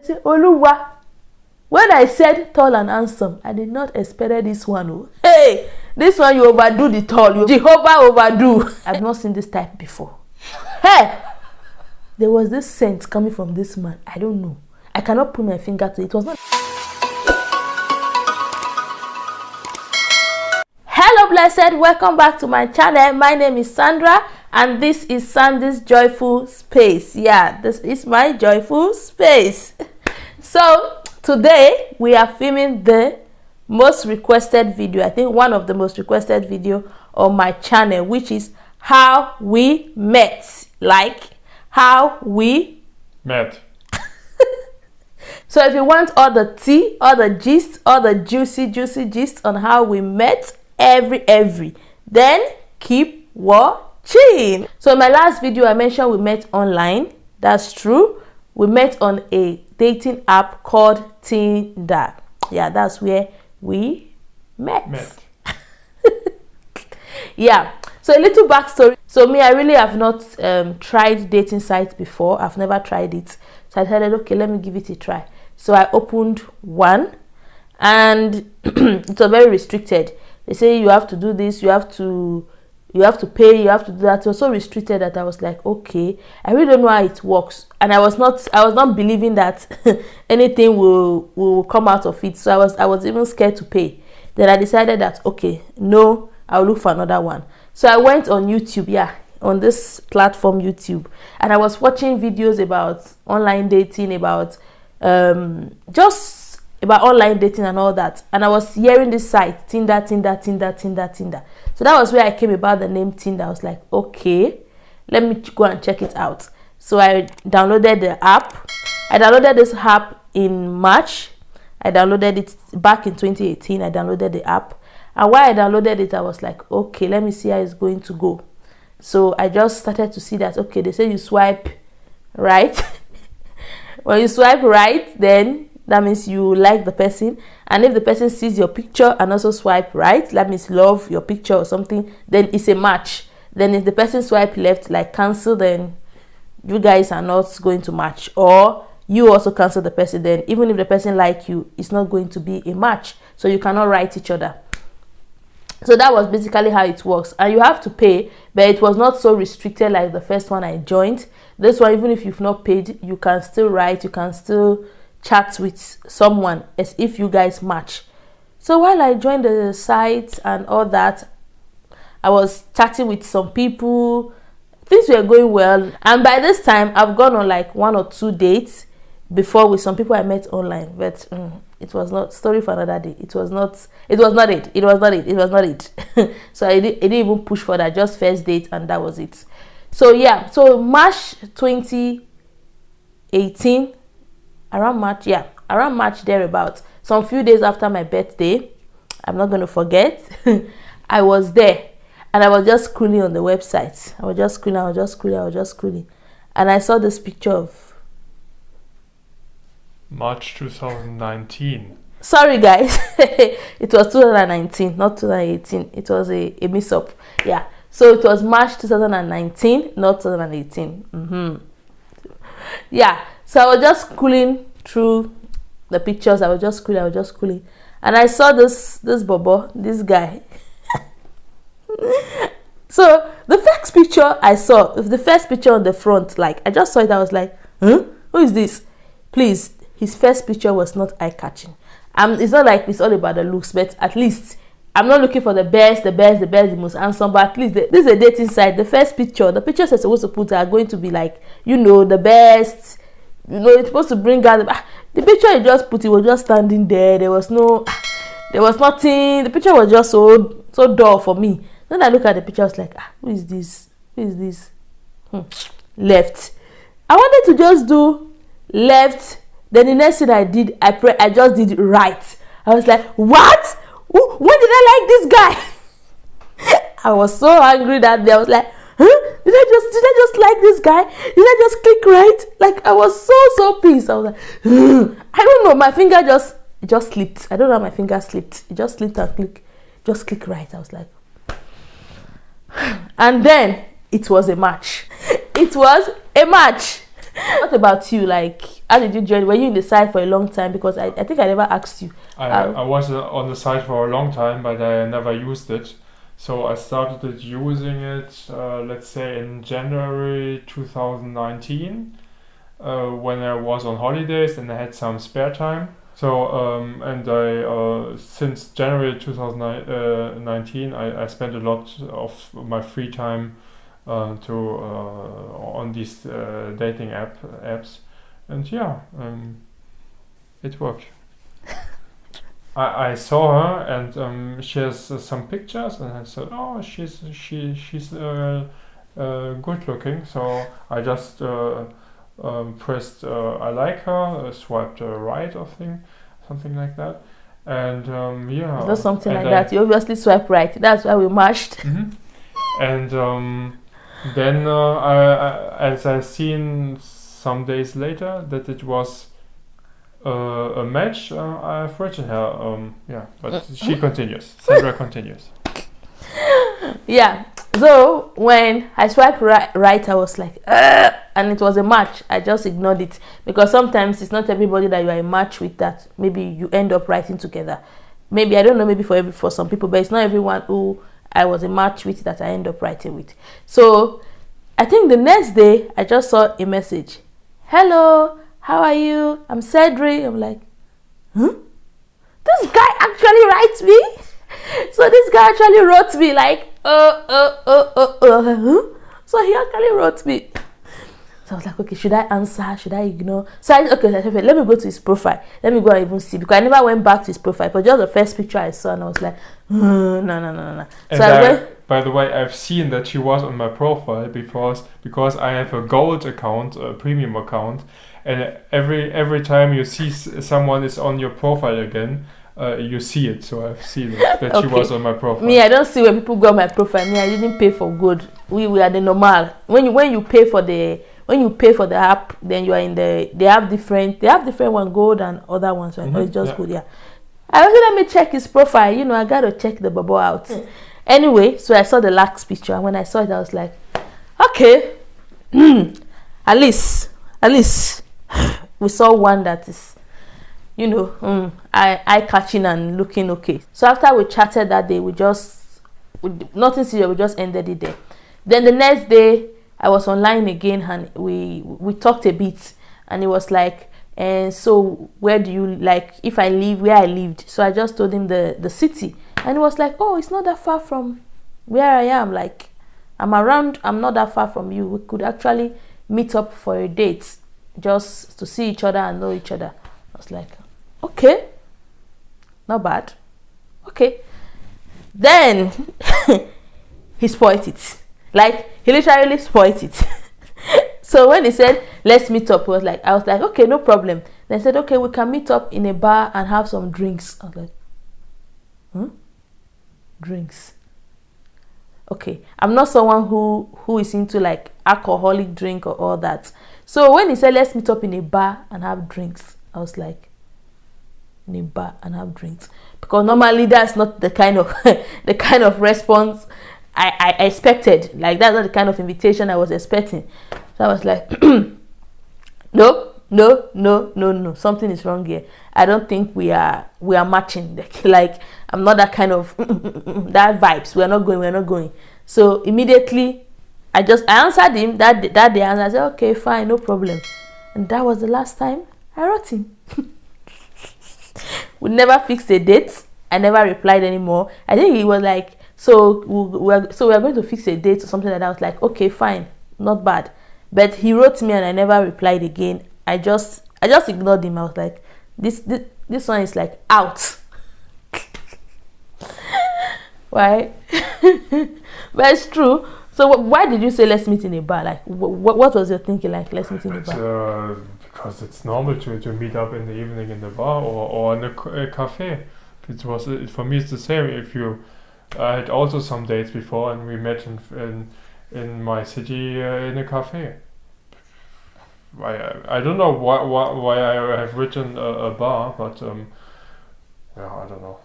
I said, Oluwa. When I said tall and handsome, I did not expect this one. Oh. Hey, this one you overdo the tall. You Jehovah overdo. I've not seen this type before. Hey, there was this scent coming from this man. I don't know. I cannot put my finger to it. It was not. Hello, blessed. Welcome back to my channel. My name is Sandra, and this is Sandie's Joyful Space. Yeah, this is my joyful space. So today we are filming the most requested video. I think one of the most requested video on my channel, which is how we met. Like how we met. So if you want all the tea, all the gist, all the juicy gist on how we met, every, then keep watching. So in my last video I mentioned we met online. That's true. We met on a dating app called Tinder. Yeah, that's where we met. Yeah, so a little backstory. So me, I really have not tried dating sites before. I've never tried it, so I decided, okay, let me give it a try. So I opened one, and it was very restricted. They say you have to do this, you have to pay, you have to do that. It was so restricted that I was like, okay, I really don't know how it works, and I was not believing that anything will come out of it. So I was even scared to pay. Then I decided that, okay, no, I'll look for another one. So I went on YouTube, yeah, on this platform YouTube, and I was watching videos about online dating, about just about online dating and all that. And I was hearing this site, Tinder. So that was where I came about the name Tinder. I was like, okay, let me go and check it out. So I downloaded the app. I downloaded this app in March. I downloaded it back in 2018. I downloaded the app. And while I downloaded it, I was like, okay, let me see how it's going to go. So I just started to see that, okay, they say you swipe right. When you swipe right, then that means you like the person. And if the person sees your picture and also swipe right, that means love your picture or something, then it's a match. Then if the person swipe left, like cancel, then you guys are not going to match. Or you also cancel the person, then even if the person like you, it's not going to be a match. So you cannot write each other. So that was basically how it works. And you have to pay, but it was not so restricted like the first one I joined. This one, even if you've not paid, you can still write, you can still chat with someone as if you guys match. So while I joined the site and all that, I was chatting with some people. Things were going well. And by this time, I've gone on like 1 or 2 dates before with some people I met online. But it was not, story for another day. It was not it. So I didn't even push for that, just first date, and that was it. So yeah, so March 2018, around March thereabouts, some few days after my birthday, I'm not going to forget, I was there, and I was just scrolling on the website. I was just scrolling, and I saw this picture of March 2019. Sorry guys, it was 2019, not 2018. It was a mix-up. Yeah, so it was March 2019, not 2018. Yeah, so I was just scrolling through the pictures. I was just scrolling, and I saw this bobo, this guy. So the first picture I saw, the first picture on the front, like I just saw it, I was like, huh? Who is this? Please, his first picture was not eye-catching. It's not like it's all about the looks, but at least I'm not looking for the best, the most handsome, but at least this is a dating site. The first picture, the pictures I'm supposed to put are going to be like, you know, the best. You know, it's supposed to bring out the picture you just put. It was just standing there. There was nothing. The picture was just so dull for me. Then I look at the picture, I was like, who is this? Left. I wanted to just do left. Then the next thing I did, I just did right. I was like, what? When did I like this guy? I was so angry that day. I was like, huh? Did I just like this guy? Did I just click right? Like, I was so pissed. I was like, I don't know. My finger just slipped. I don't know how my finger slipped. It just slipped and click right. I was like, and then it was a match. What about you? Like, How did you join? Were you in the site for a long time? Because I think I never asked you. I was on the site for a long time, but I never used it. So I started using it, let's say in January 2019, when I was on holidays and I had some spare time. So and I since January 2019, I spent a lot of my free time on these dating apps, and yeah, it worked. I saw her, and she has some pictures, and I said, "Oh, she's good looking." So I just pressed I like her, swiped right, or something like that, and yeah. It's not something like that. You obviously swipe right. That's why we matched. Mm-hmm. And then as I seen some days later that it was a match, I've written her. Yeah, but she continues. Sandra continues. Yeah. So when I swiped right, I was like, and it was a match. I just ignored it because sometimes it's not everybody that you are a match with that maybe you end up writing together. Maybe, I don't know, maybe for some people, but it's not everyone who I was a match with that I end up writing with. So I think the next day I just saw a message. Hello, how are you? I'm Cedric. I'm like, huh? This guy actually writes me? So this guy actually wrote me like, huh? So he actually wrote me. So I was like, okay, should I answer? Should I ignore? So let me go to his profile. Let me go and even see, because I never went back to his profile. But just the first picture I saw, and I was like, no. So I went. By the way, I've seen that she was on my profile because I have a gold account, a premium account, and every time you see someone is on your profile again, you see it. So I've seen that okay. She was on my profile. Me, I don't see when people go on my profile. Me, I didn't pay for gold. We are the normal. When you pay for the app, then you are in the. They have different one, gold and other ones. Right? Mm-hmm. It's just good, yeah. I also let me check his profile. I gotta check the bubble out. Anyway, so I saw the last picture, and when I saw it, I was like, okay, at least we saw one that is, eye-catching and looking okay. So after we chatted that day, nothing serious, we just ended it there. Then the next day, I was online again, and we talked a bit, and it was like, and so where do you like, if I live where I lived? So I just told him the city. And it was like, oh, it's not that far from where I am. Like, I'm not that far from you. We could actually meet up for a date just to see each other and know each other. I was like, okay, not bad. Okay. Then he spoiled it. Like, he literally spoiled it. So when he said, let's meet up, I was like, okay, no problem. Then he said, okay, we can meet up in a bar and have some drinks. I was like, drinks. Okay, I'm not someone who is into like alcoholic drink or all that. So when he said let's meet up in a bar and have drinks, I was like, in a bar and have drinks, because normally that's not the kind of response I expected. Like, that's not the kind of invitation I was expecting. So I was like, no, something is wrong here. I don't think we are matching. Like, I'm not that kind of that vibes. We're not going. So immediately I answered him that day, and I said, okay, fine, no problem. And that was the last time I wrote him. We never fixed a date. I never replied anymore. I think he was like, so we are going to fix a date or something like that. I was like, okay, fine, not bad. But he wrote me and I never replied again. I just ignored him. I was like, this one is like out. Why? But it's true. So why did you say let's meet in a bar? Like, what was your thinking? Like, let's meet in a bar? Because it's normal to meet up in the evening in the bar or in a cafe. For me it's the same. I had also some dates before, and we met in my city in a cafe. I don't know why I have written a bar, but yeah, I don't know.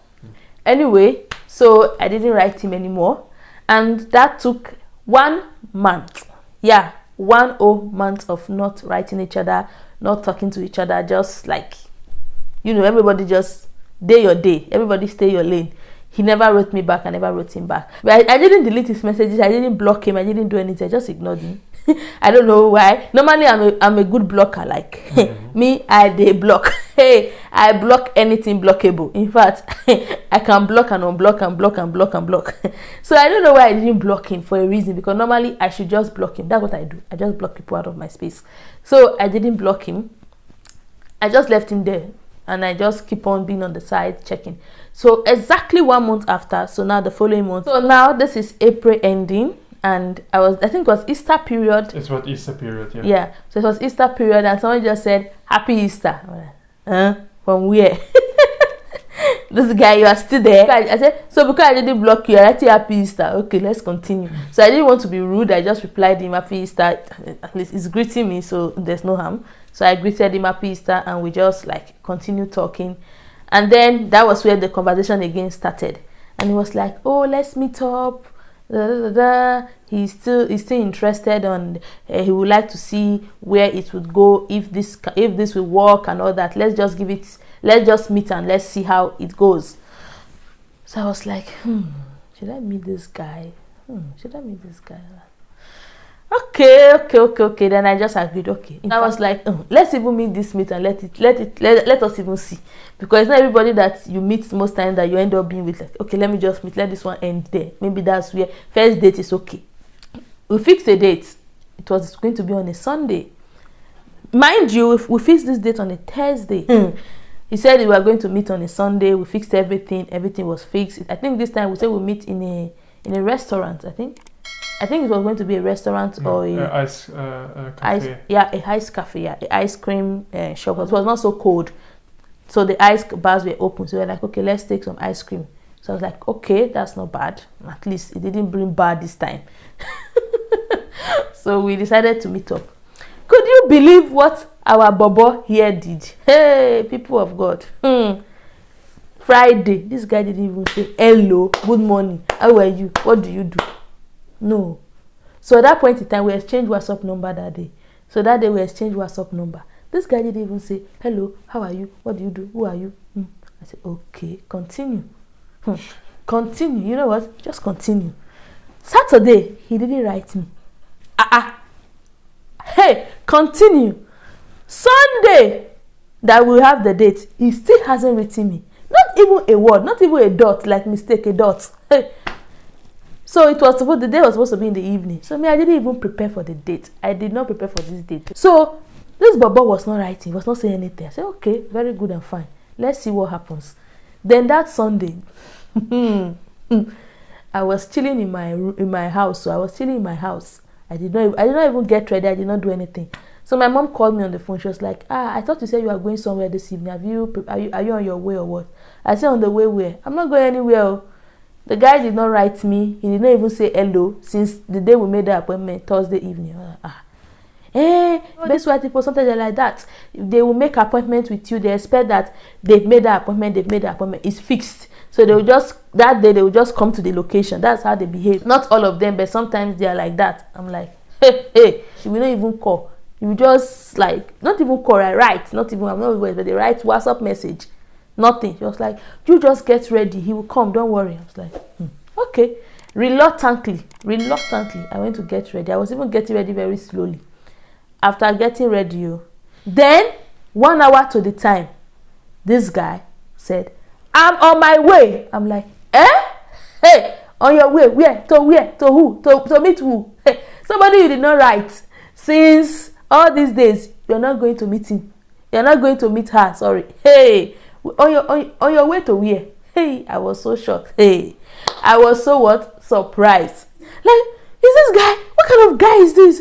Anyway, so I didn't write him anymore, and that took 1 month. Yeah, 1 whole month of not writing each other, not talking to each other, just like, everybody just day your day, everybody stay your lane. He never wrote me back, I never wrote him back. But I didn't delete his messages, I didn't block him, I didn't do anything, I just ignored him. I don't know why. Normally I'm a good blocker, like me, I block. Hey, I block anything blockable. In fact, I can block and unblock and block and block and block. So I don't know why I didn't block him, for a reason, because normally I should just block him. That's what I do. I just block people out of my space. So I didn't block him. I just left him there, and I just keep on being on the side checking. So exactly 1 month after, so now the following month. So now this is April ending, and I think it was Easter period. It's what Easter period, yeah. Yeah, so it was Easter period, and someone just said, "Happy Easter." From where? This guy, you are still there? I said, so because I didn't block you, I write you Happy Easter. Okay, let's continue. So I didn't want to be rude. I just replied him Happy Easter. At least he's greeting me, so there's no harm. So I greeted him Happy Easter, and we just like continued talking. And then that was where the conversation again started. And he was like, "Oh, let's meet up. Da, da, da, da." He's still interested on. He would like to see where it would go, if this will work and all that. Let's just meet and let's see how it goes. So I was like, should I meet this guy? Should I meet this guy? Okay. Then I just agreed. Okay. And I was like, let's even meet this meet and let us even see, because it's not everybody that you meet most times that you end up being with. Like, okay, let me just meet. Let this one end there. Maybe that's where first date is okay. We fixed a date. It was going to be on a Sunday. Mind you, if we fixed this date on a Thursday. He said we were going to meet on a Sunday. We fixed everything. Everything was fixed. I think this time we said we'll meet in a restaurant. I think it was going to be a restaurant or a ice cafe. A ice cafe. Yeah, the ice cream shop. It was not so cold, so the ice bars were open. So we were like, okay, let's take some ice cream. So I was like, okay, that's not bad. At least it didn't bring bad this time. So we decided to meet up. Could you believe what our bobo here did? Hey, people of God. Friday, this guy didn't even say hello, good morning, how are you, what do you do? No. So at that point in time, we exchanged WhatsApp number that day. So that day we exchanged WhatsApp number. This guy didn't even say hello, how are you, what do you do, who are you? I said, okay, continue. Continue. You know what? Just continue. Saturday, he didn't write me. Hey, continue. Sunday, that we have the date, he still hasn't written me. Not even a word, not even a dot, like mistake, a dot. Hey. So the day was supposed to be in the evening. So I didn't even prepare for the date. I did not prepare for this date. So this Bobo was not writing, was not saying anything. I said, okay, very good and fine. Let's see what happens. Then that Sunday, I was chilling in my house. So I was chilling in my house. I did not even get ready. I did not do anything. So my mom called me on the phone. She was like, I thought you said you are going somewhere this evening. Are you on your way or what? I said, on the way where? I'm not going anywhere. The guy did not write me. He did not even say hello since the day we made the appointment, Thursday evening. That's why people sometimes they're like that. They will make appointment with you. They expect that they've made the appointment. It's fixed. So they will just come to the location. That's how they behave. Not all of them, but sometimes they are like that. I'm like, hey, she will not even call. You just like, not even call, I write. Not even, I'm not even, but they write WhatsApp message. Nothing. She was like, you just get ready. He will come. Don't worry. I was like, okay. Reluctantly, I went to get ready. I was even getting ready very slowly. After getting ready, then 1 hour to the time, this guy said, I'm on my way. I'm like, Hey, on your way? Where? To where? To who? To meet who? Hey, somebody you did not write since all these days. You're not going to meet him. You're not going to meet her. Sorry. Hey, on your way to where? Hey, I was so shocked. Hey, I was so what? Surprised. Like, is this guy? What kind of guy is this?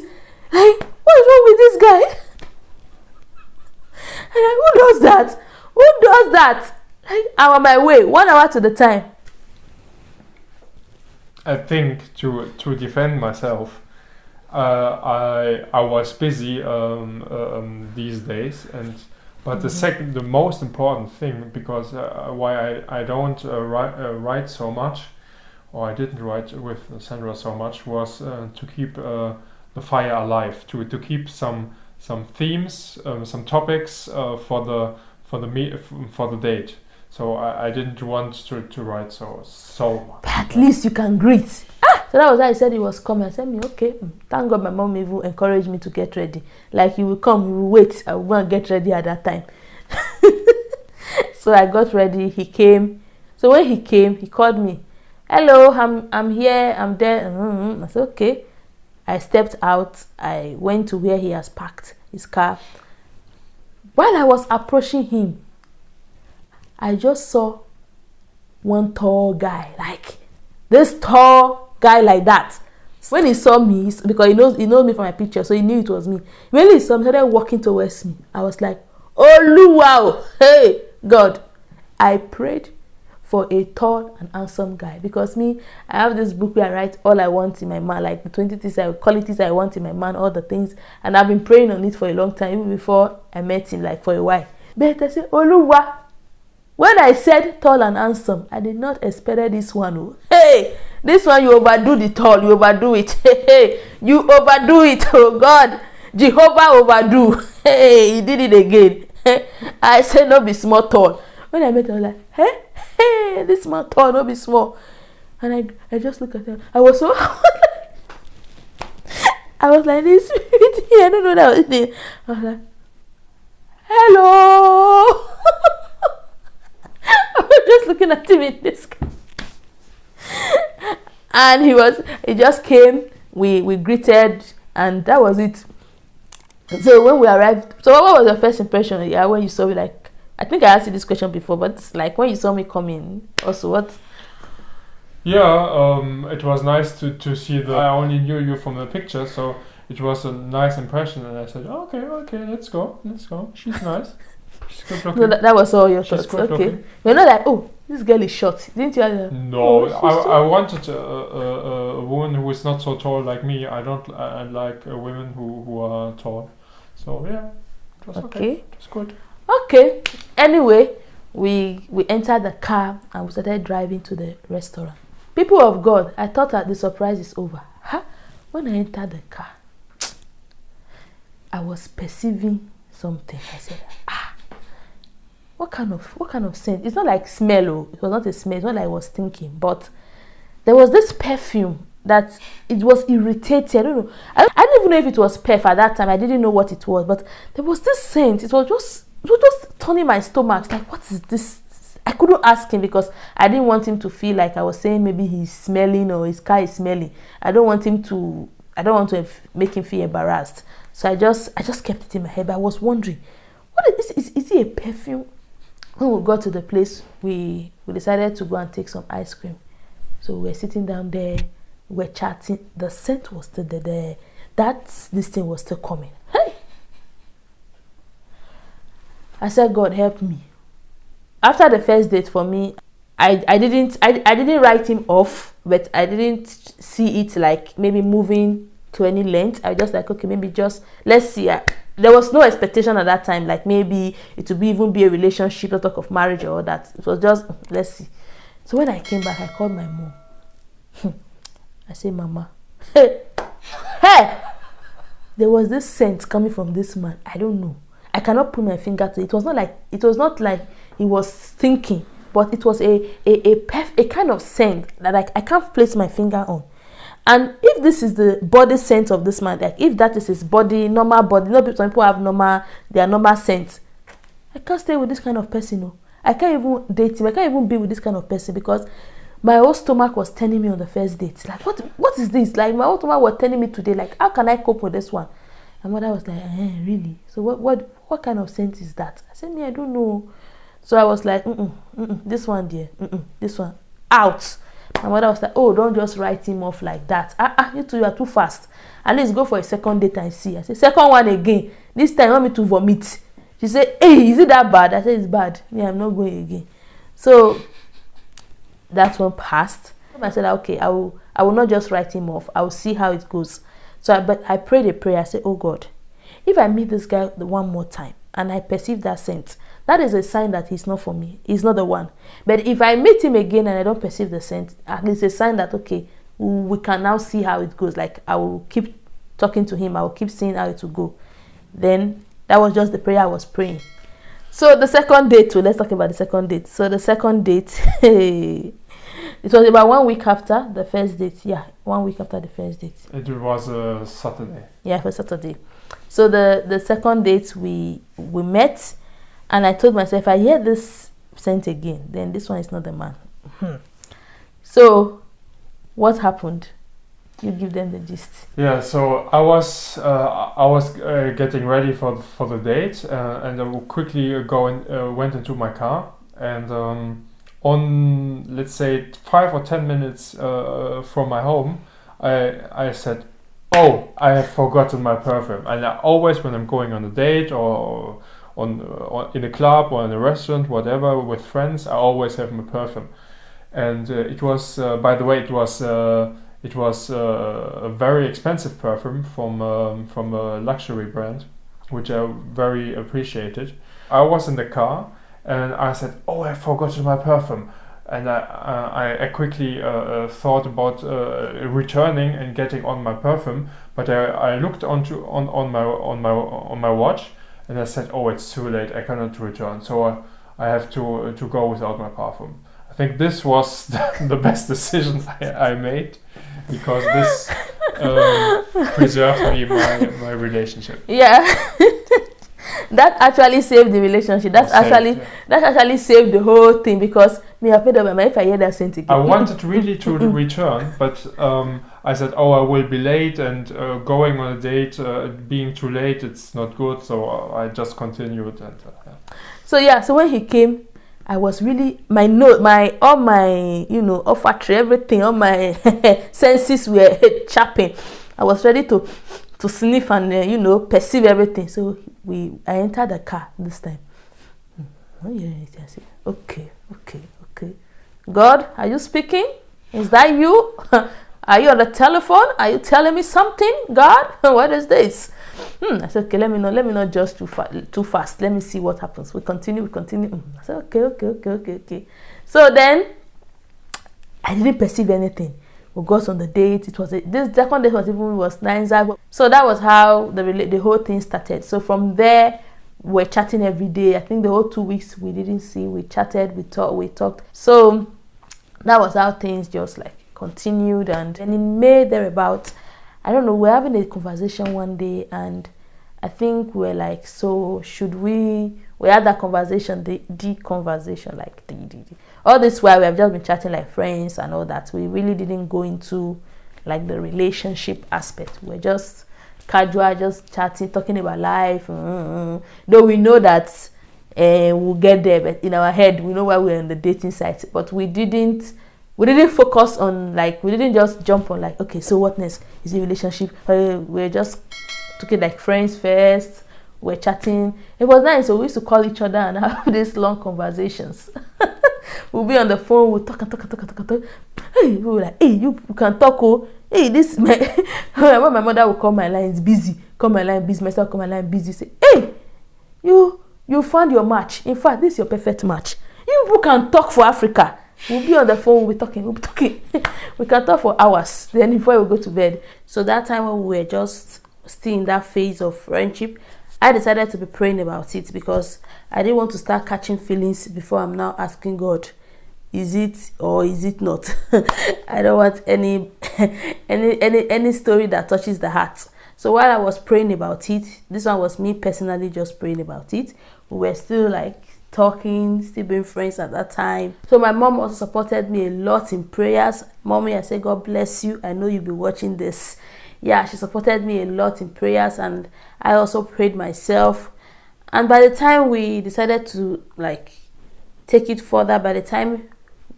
Like, what is wrong with this guy? Like, who does that? Who does that? Like, I'm on my way. 1 hour to the time. I think to defend myself, I was busy these days, but the most important thing, because why I don't write so much, or I didn't write with Sandra so much, was to keep the fire alive, to keep some themes, some topics for the date. So I didn't want to write so. But at least you can greet. So that was why I said he was coming. I said, okay, thank God my mom even encouraged me to get ready. Like, you will come, you will wait, I will go and get ready at that time. So I got ready, he came. So when he came, he called me. Hello, I'm here, I'm there. I said, okay. I stepped out, I went to where he has parked his car. While I was approaching him, I just saw one tall guy, like this tall guy like that. When he saw me, because he knows me from my picture, so he knew it was me. When he saw me, he started walking towards me. I was like, oh, wow, hey, God. I prayed for a tall and handsome guy, because me, I have this book where I write all I want in my man, like the 20 qualities I want in my man, all the things, and I've been praying on it for a long time, even before I met him, like for a while. But I said, Oluwa. When I said tall and handsome, I did not expect this one. Oh. Hey, this one, you overdo the tall, you overdo it. Hey, you overdo it, oh God. Jehovah overdo. Hey, he did it again. I said, no be small tall. When I met him, I was like, hey, this small tall, no be small. And I just looked at him. I was so, I was like this. I don't know what I was doing. I was like, hello. I was just looking at him in this. And he just came, we greeted, and that was it. So when we arrived, so what was your first impression? Yeah, when you saw me, like, I think I asked you this question before, but like when you saw me coming, also what? Yeah, it was nice to see I only knew you from the picture, so it was a nice impression, and I said, okay, let's go. She's nice. She's good looking. No, that was all your thoughts. Good Okay. looking. You're not like, oh, this girl is short. Didn't you have that? No, I wanted a woman who is not so tall like me. I like women who are tall. So yeah, it was okay. It's good. Okay. Anyway, we entered the car and we started driving to the restaurant. People of God, I thought that the surprise is over. When I entered the car, I was perceiving something. I said, what kind of scent? It's not like smell. Oh, it was not a smell. It's not like I was thinking, but there was this perfume that it was irritating. I don't know. I didn't even know if it was perf at that time. I didn't know what it was, but there was this scent. It was just turning my stomach. It's like, what is this? I couldn't ask him because I didn't want him to feel like I was saying maybe he's smelling or his car is smelling. I don't want to make him feel embarrassed. So I just kept it in my head. But I was wondering, what is this? Is it a perfume? When we got to the place, we decided to go and take some ice cream. So we were sitting down there, we were chatting. The scent was still there. This thing was still coming. Hey! I said, God help me. After the first date for me, I didn't write him off, but I didn't see it like maybe moving to any length. I just like, okay, maybe just let's see. There was no expectation at that time, like maybe it would even be a relationship, not talk of marriage or all that. It was just, let's see. So when I came back, I called my mom. I said, Mama, hey, there was this scent coming from this man. I don't know. I cannot put my finger to it. It was not like he was thinking, but it was a kind of scent that I can't place my finger on. And if this is the body scent of this man, like if that is his body, normal body, some people have their normal scent. I can't stay with this kind of person. No. I can't even date him. I can't even be with this kind of person because my whole stomach was telling me on the first date. Like, what is this? Like, my whole stomach was telling me today, like, how can I cope with this one? And mother was like, really? So what kind of scent is that? I said, I don't know. So I was like, this one, dear, this one, out. My mother was like, oh, don't just write him off like that. You are too fast. At least go for a second date and see. I said, second one again. This time, you want me to vomit? She said, hey, is it that bad? I said, it's bad. Yeah, I'm not going again. So that one passed. I said, okay, I will not just write him off. I will see how it goes. But I prayed a prayer. I said, oh God, if I meet this guy one more time and I perceive that scent, that is a sign that he's not for me. He's not the one. But if I meet him again and I don't perceive the scent, at least a sign that, okay, we can now see how it goes. Like, I will keep talking to him. I will keep seeing how it will go. Then that was just the prayer I was praying. So the second date, so let's talk about the second date. So the second date, it was about 1 week after the first date. Yeah, 1 week after the first date. It was a Saturday. Yeah, for Saturday. So the second date, we met, and I told myself, if I hear this scent again, then this one is not the man. So what happened? You give them the gist. Yeah, so I was getting ready for the date, and I quickly went into my car, and on, let's say, 5 or 10 minutes from my home, I said, oh, I have forgotten my perfume. And I always, when I'm going on a date or in a club or in a restaurant, whatever, with friends, I always have my perfume. And it was, by the way, it was a very expensive perfume from a luxury brand, which I very appreciated. I was in the car and I said, oh, I forgot my perfume. And I quickly thought about returning and getting on my perfume, but I looked on my watch, and I said, oh, it's too late, I cannot return, so I have to go without my perfume. I think this was the best decision I made, because this preserved me my relationship. Yeah. That actually saved the relationship. That actually saved the whole thing, because me afraid of my mind if I hear that scent again. I wanted really to return, but I said, oh, I will be late, and going on a date, being too late, it's not good. So I just continued. And So when he came, I was really all my olfactory, everything, all my senses were chapping. I was ready to sniff and perceive everything. So I entered the car this time. I said, okay. God, are you speaking? Is that you? Are you on the telephone? Are you telling me something, God? What is this? I said, okay, let me not just too fast. Let me see what happens. We continue. I said, okay. So then I didn't perceive anything. We got on the date. This second date was nicer. So that was how the whole thing started. So from there, we're chatting every day. I think the whole 2 weeks we didn't see. We chatted, we talked. So that was how things just like continued. And in May thereabout, I don't know, we're having a conversation one day, and I think we're like, so should we had that conversation, the conversation, like all this while we have just been chatting like friends and all that. We really didn't go into like the relationship aspect. We're just casual, just chatting, talking about life. Though we know that we'll get there, but in our head we know why we're on the dating site. But we didn't focus on, like, we didn't just jump on like, okay, so what next? Is it relationship? We're just talking like friends first. We're chatting. It was nice. So we used to call each other and have these long conversations. We'll be on the phone, we'll talk. Hey, we were like, hey, you can talk, oh. Hey, this when my mother will call my line, it's busy. Call my line busy, myself call my line busy. Say, hey, you found your match. In fact, this is your perfect match. You people can talk for Africa. We'll be on the phone, we'll be talking. We can talk for hours. Then before we go to bed. So that time when we were just still in that phase of friendship, I decided to be praying about it, because I didn't want to start catching feelings before I'm now asking God, is it or is it not? I don't want any story that touches the heart. So while I was praying about it, this one was me personally just praying about it. We were still like talking, still being friends at that time. So my mom also supported me a lot in prayers. Mommy, I say, God bless you. I know you'll be watching this. Yeah, she supported me a lot in prayers, and I also prayed myself. And by the time we decided to like take it further, by the time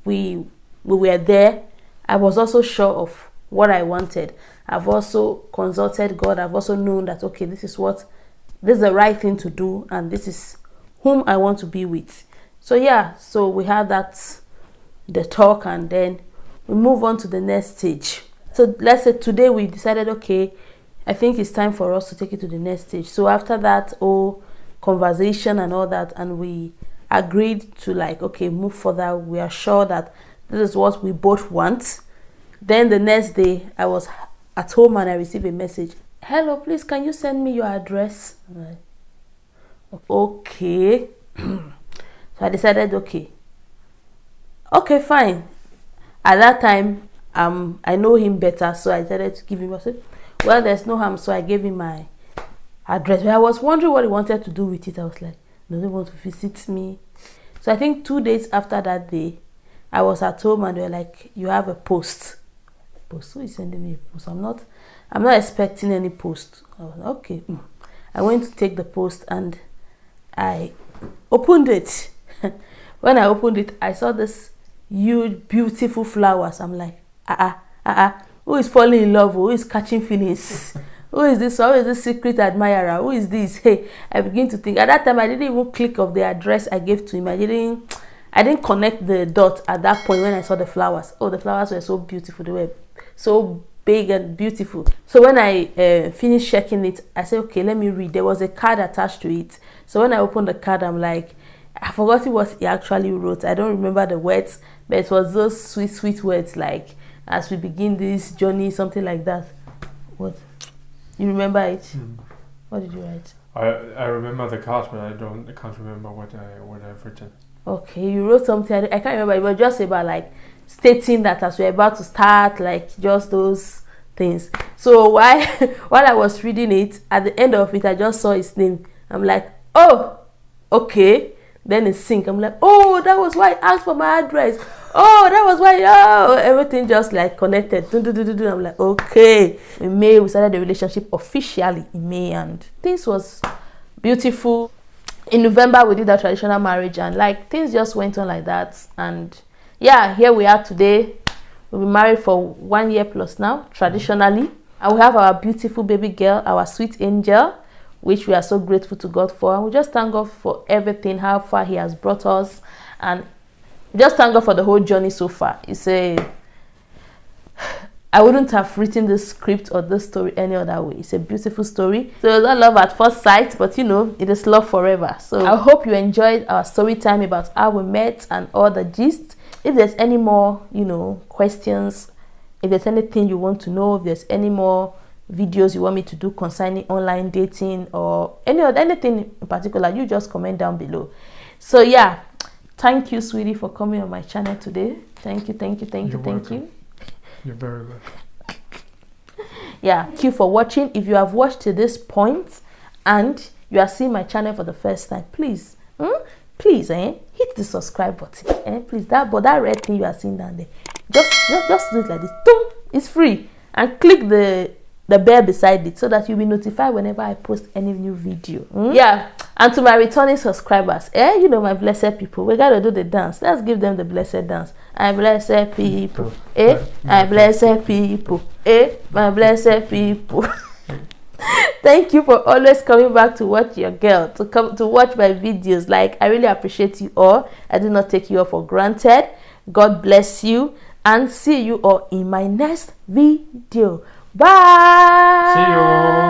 we were there, I was also sure of what I wanted. I've also consulted God. I've also known that, okay, this is the right thing to do, and this is whom I want to be with. So yeah, so we had the talk, and then we move on to the next stage. So let's say today we decided, okay, I think it's time for us to take it to the next stage. So after that whole conversation and all that, and we agreed to like, okay, move further. We are sure that this is what we both want. Then the next day I was at home and I received a message. hello, please, can you send me your address? I'm like, okay. So I decided, okay, fine. At that time, I know him better, so I decided to give him. I said, well, there's no harm, so I gave him my address. But I was wondering what he wanted to do with it. I was like, does he want to visit me? So I think 2 days after that day, I was at home and they were like, you have a post. Post? Who is sending me a post? I'm not expecting any post. I was like, okay. I went to take the post and I opened it. When I opened it, I saw this huge, beautiful flowers. I'm like, who is falling in love? Who is catching feelings? Who is this? Who is this secret admirer? Who is this? Hey, I begin to think. At that time, I didn't even click of the address I gave to him. I didn't connect the dot at that point when I saw the flowers. Oh, the flowers were so beautiful. They were so big and beautiful. So when I finished checking it, I said, okay, let me read. There was a card attached to it. So when I opened the card, I'm like, I forgot what he actually wrote. I don't remember the words, but it was those sweet, sweet words like, as we begin this journey, something like that. What? You remember it? What did you write? I remember the card, but I can't remember what I've written. Okay, you wrote something. I can't remember. It was just about like stating that as we're about to start, like just those things. So while I was reading it, at the end of it, I just saw his name. I'm like, oh, okay. Then it sync. I'm like, oh, that was why I asked for my address. Oh, that was why. Oh, everything just like connected. I'm like, okay. In May, we started the relationship officially in May, and things was beautiful. In November, we did our traditional marriage, and like things just went on like that. And yeah, here we are today. We've been married for 1 year plus now, traditionally. And we have our beautiful baby girl, our sweet angel, which we are so grateful to God for. And we just thank God for everything, how far He has brought us. And just thank God for the whole journey so far. I wouldn't have written this script or this story any other way. It's a beautiful story. So it's not love at first sight, but you know, it is love forever. So I hope you enjoyed our story time about how we met and all the gist. If there's any more, questions, if there's anything you want to know, if there's any more videos you want me to do concerning online dating or anything in particular, you just comment down below. So yeah, thank you, sweetie, for coming on my channel today. Thank you. You're very welcome. Yeah, thank you for watching. If you have watched to this point and you are seeing my channel for the first time, please hit the subscribe button. Please, that red thing you are seeing down there, just do it like this. Boom, it's free. And click the bell beside it so that you'll be notified whenever I post any new video. Yeah, and to my returning subscribers, my blessed people, we gotta do the dance. Let's give them the blessed dance. I blessed people, I blessed people, my blessed people. Thank you for always coming back to watch your girl, to watch my videos. Like, I really appreciate you all. I do not take you all for granted. God bless you, and see you all in my next video. Bye. See you.